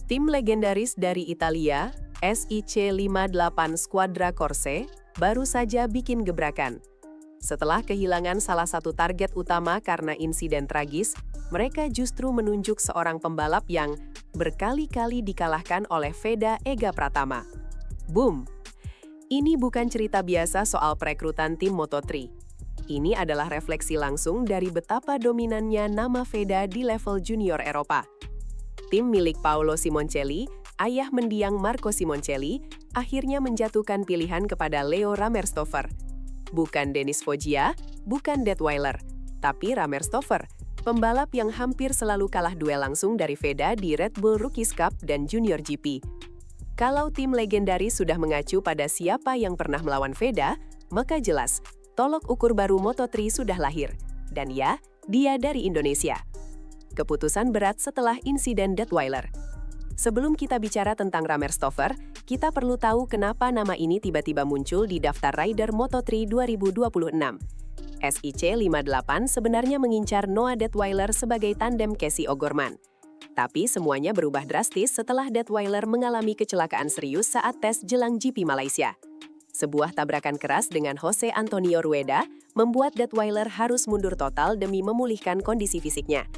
Tim legendaris dari Italia, SIC58 Squadra Corse, baru saja bikin gebrakan. Setelah kehilangan salah satu target utama karena insiden tragis, mereka justru menunjuk seorang pembalap yang berkali-kali dikalahkan oleh Veda Ega Pratama. Boom! Ini bukan cerita biasa soal perekrutan tim Moto3. Ini adalah refleksi langsung dari betapa dominannya nama Veda di level junior Eropa. Tim milik Paolo Simoncelli, ayah mendiang Marco Simoncelli, akhirnya menjatuhkan pilihan kepada Leo Rammerstoffer. Bukan Denis Foggia, bukan Detweiler, tapi Rammerstoffer, pembalap yang hampir selalu kalah duel langsung dari Veda di Red Bull Rookies Cup dan Junior GP. Kalau tim legendaris sudah mengacu pada siapa yang pernah melawan Veda, maka jelas, tolok ukur baru Moto3 sudah lahir. Dan ya, dia dari Indonesia. Keputusan berat setelah insiden Detweiler. Sebelum kita bicara tentang Rammerstoffer, kita perlu tahu kenapa nama ini tiba-tiba muncul di daftar rider Moto3 2026. SIC58 sebenarnya mengincar Noah Detweiler sebagai tandem Casey O'Gorman. Tapi semuanya berubah drastis setelah Detweiler mengalami kecelakaan serius saat tes jelang GP Malaysia. Sebuah tabrakan keras dengan Jose Antonio Rueda membuat Detweiler harus mundur total demi memulihkan kondisi fisiknya.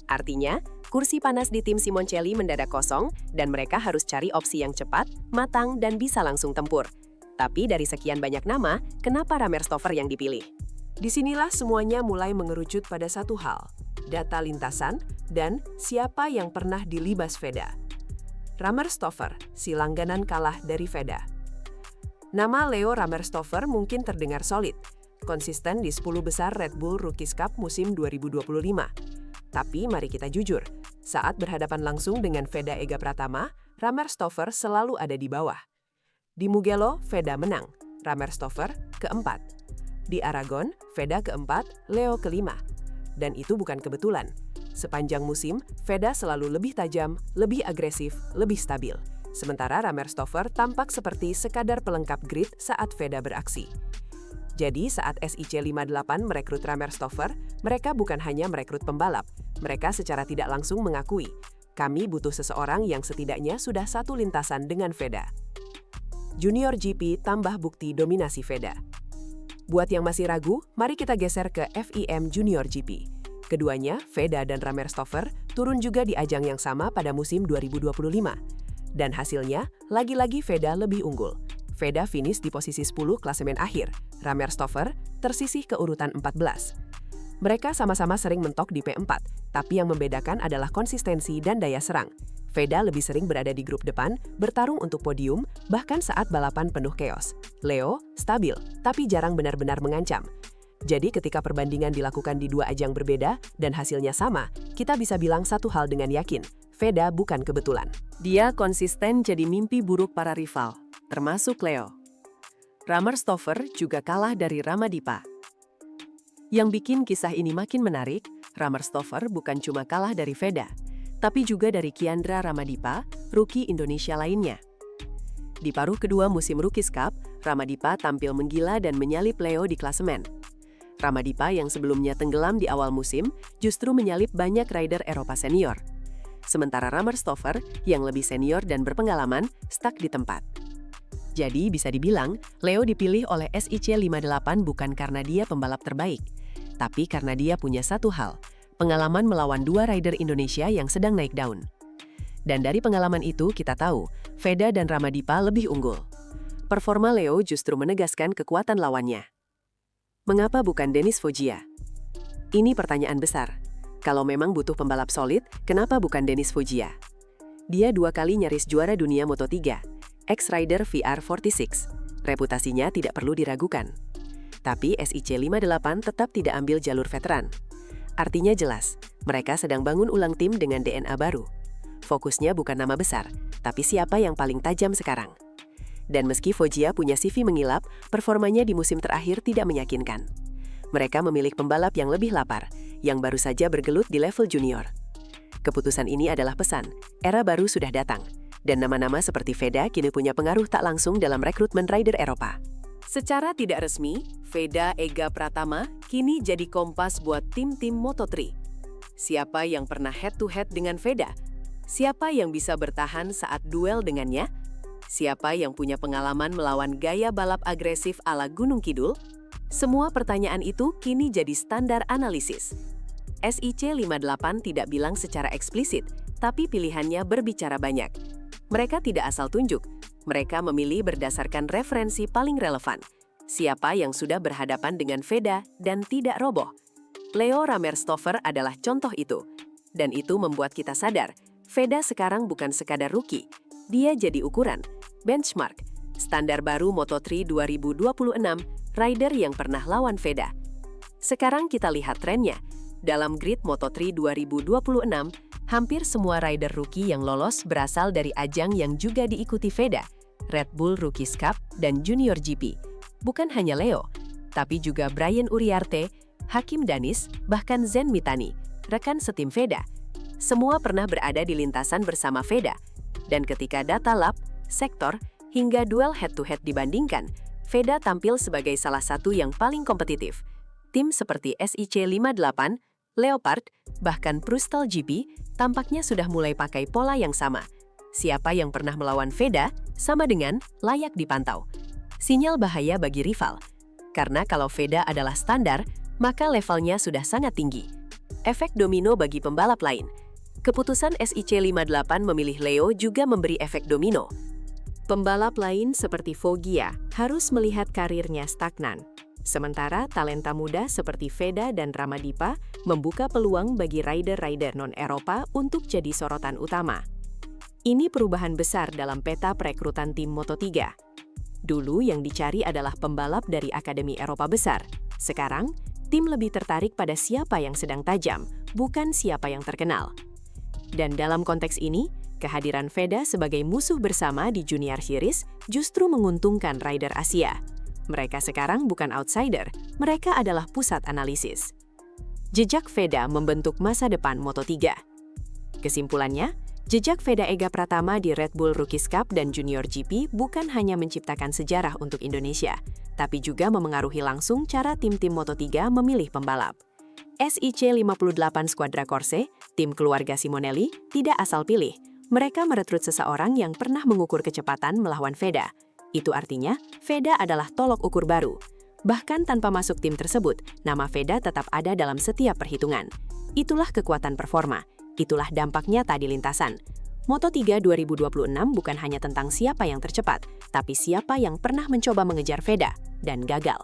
Artinya, kursi panas di tim Simoncelli mendadak kosong dan mereka harus cari opsi yang cepat, matang, dan bisa langsung tempur. Tapi dari sekian banyak nama, kenapa Rammerstoffer yang dipilih? Disinilah semuanya mulai mengerucut pada satu hal, data lintasan dan siapa yang pernah dilibas Veda. Rammerstoffer, si langganan kalah dari Veda. Nama Leo Rammerstoffer mungkin terdengar solid, konsisten di 10 besar Red Bull Rookies Cup musim 2025. Tapi mari kita jujur, saat berhadapan langsung dengan Veda Ega Pratama, Rammerstoffer selalu ada di bawah. Di Mugello, Veda menang, Rammerstoffer keempat. Di Aragon, Veda keempat, Leo kelima. Dan itu bukan kebetulan. Sepanjang musim, Veda selalu lebih tajam, lebih agresif, lebih stabil. Sementara Rammerstoffer tampak seperti sekadar pelengkap grid saat Veda beraksi. Jadi saat SIC58 merekrut Rammerstoffer, mereka bukan hanya merekrut pembalap, mereka secara tidak langsung mengakui, kami butuh seseorang yang setidaknya sudah satu lintasan dengan Veda. Junior GP tambah bukti dominasi Veda. Buat yang masih ragu, mari kita geser ke FIM Junior GP. Keduanya, Veda dan Rammerstoffer, turun juga di ajang yang sama pada musim 2025. Dan hasilnya, lagi-lagi Veda lebih unggul. Veda finish di posisi 10 klasemen akhir, Rammerstoffer tersisih ke urutan 14. Mereka sama-sama sering mentok di P4, tapi yang membedakan adalah konsistensi dan daya serang. Veda lebih sering berada di grup depan, bertarung untuk podium, bahkan saat balapan penuh chaos. Leo, stabil, tapi jarang benar-benar mengancam. Jadi ketika perbandingan dilakukan di dua ajang berbeda dan hasilnya sama, kita bisa bilang satu hal dengan yakin, Veda bukan kebetulan. Dia konsisten jadi mimpi buruk para rival, termasuk Leo. Rammerstoffer juga kalah dari Ramadipa. Yang bikin kisah ini makin menarik, Rammerstoffer bukan cuma kalah dari Veda, tapi juga dari Kiandra Ramadipa, rookie Indonesia lainnya. Di paruh kedua musim Rookies Cup, Ramadipa tampil menggila dan menyalip Leo di klasemen. Ramadipa yang sebelumnya tenggelam di awal musim, justru menyalip banyak rider Eropa senior. Sementara Rammerstoffer, yang lebih senior dan berpengalaman, stuck di tempat. Jadi bisa dibilang, Leo dipilih oleh SIC58 bukan karena dia pembalap terbaik, tapi karena dia punya satu hal, pengalaman melawan dua rider Indonesia yang sedang naik daun. Dan dari pengalaman itu kita tahu, Veda dan Ramadipa lebih unggul. Performa Leo justru menegaskan kekuatan lawannya. Mengapa bukan Denis Foggia? Ini pertanyaan besar. Kalau memang butuh pembalap solid, kenapa bukan Denis Foggia? Dia 2 kali nyaris juara dunia Moto3, ex-rider VR46. Reputasinya tidak perlu diragukan. Tapi SIC58 tetap tidak ambil jalur veteran. Artinya jelas, mereka sedang bangun ulang tim dengan DNA baru. Fokusnya bukan nama besar, tapi siapa yang paling tajam sekarang. Dan meski Foggia punya CV mengilap, performanya di musim terakhir tidak meyakinkan. Mereka memilih pembalap yang lebih lapar, yang baru saja bergelut di level junior. Keputusan ini adalah pesan, era baru sudah datang, dan nama-nama seperti Veda kini punya pengaruh tak langsung dalam rekrutmen rider Eropa. Secara tidak resmi, Veda Ega Pratama kini jadi kompas buat tim-tim Moto3. Siapa yang pernah head-to-head dengan Veda? Siapa yang bisa bertahan saat duel dengannya? Siapa yang punya pengalaman melawan gaya balap agresif ala Gunung Kidul? Semua pertanyaan itu kini jadi standar analisis. SIC58 tidak bilang secara eksplisit, tapi pilihannya berbicara banyak. Mereka tidak asal tunjuk, mereka memilih berdasarkan referensi paling relevan. Siapa yang sudah berhadapan dengan Veda dan tidak roboh? Leo Ramerstorfer adalah contoh itu. Dan itu membuat kita sadar, Veda sekarang bukan sekadar rookie. Dia jadi ukuran, benchmark, standar baru Moto3 2026, rider yang pernah lawan Veda. Sekarang kita lihat trennya. Dalam grid Moto3 2026, hampir semua rider rookie yang lolos berasal dari ajang yang juga diikuti Veda, Red Bull Rookies Cup dan Junior GP. Bukan hanya Leo, tapi juga Brian Uriarte, Hakim Danis, bahkan Zen Mitani, rekan setim Veda. Semua pernah berada di lintasan bersama Veda. Dan ketika data lap, sektor, hingga duel head-to-head dibandingkan, Veda tampil sebagai salah satu yang paling kompetitif. Tim seperti SIC58, Leopard, bahkan Prustal GP, tampaknya sudah mulai pakai pola yang sama. Siapa yang pernah melawan Veda, sama dengan layak dipantau. Sinyal bahaya bagi rival. Karena kalau Veda adalah standar, maka levelnya sudah sangat tinggi. Efek domino bagi pembalap lain. Keputusan SIC58 memilih Leo juga memberi efek domino. Pembalap lain seperti Foggia harus melihat karirnya stagnan. Sementara talenta muda seperti Veda dan Ramadipa membuka peluang bagi rider-rider non-Eropa untuk jadi sorotan utama. Ini perubahan besar dalam peta perekrutan tim Moto3. Dulu yang dicari adalah pembalap dari Akademi Eropa besar. Sekarang, tim lebih tertarik pada siapa yang sedang tajam, bukan siapa yang terkenal. Dan dalam konteks ini, kehadiran Veda sebagai musuh bersama di Junior Series justru menguntungkan rider Asia. Mereka sekarang bukan outsider, mereka adalah pusat analisis. Jejak Veda membentuk masa depan Moto3. Kesimpulannya, jejak Veda Ega Pratama di Red Bull Rookies Cup dan Junior GP bukan hanya menciptakan sejarah untuk Indonesia, tapi juga memengaruhi langsung cara tim-tim Moto3 memilih pembalap. SIC58 Squadra Corse, tim keluarga Simonelli, tidak asal pilih. Mereka merekrut seseorang yang pernah mengukur kecepatan melawan Veda. Itu artinya, Veda adalah tolok ukur baru. Bahkan tanpa masuk tim tersebut, nama Veda tetap ada dalam setiap perhitungan. Itulah kekuatan performa. Itulah dampak nyata di lintasan. Moto3 2026 bukan hanya tentang siapa yang tercepat, tapi siapa yang pernah mencoba mengejar Veda dan gagal.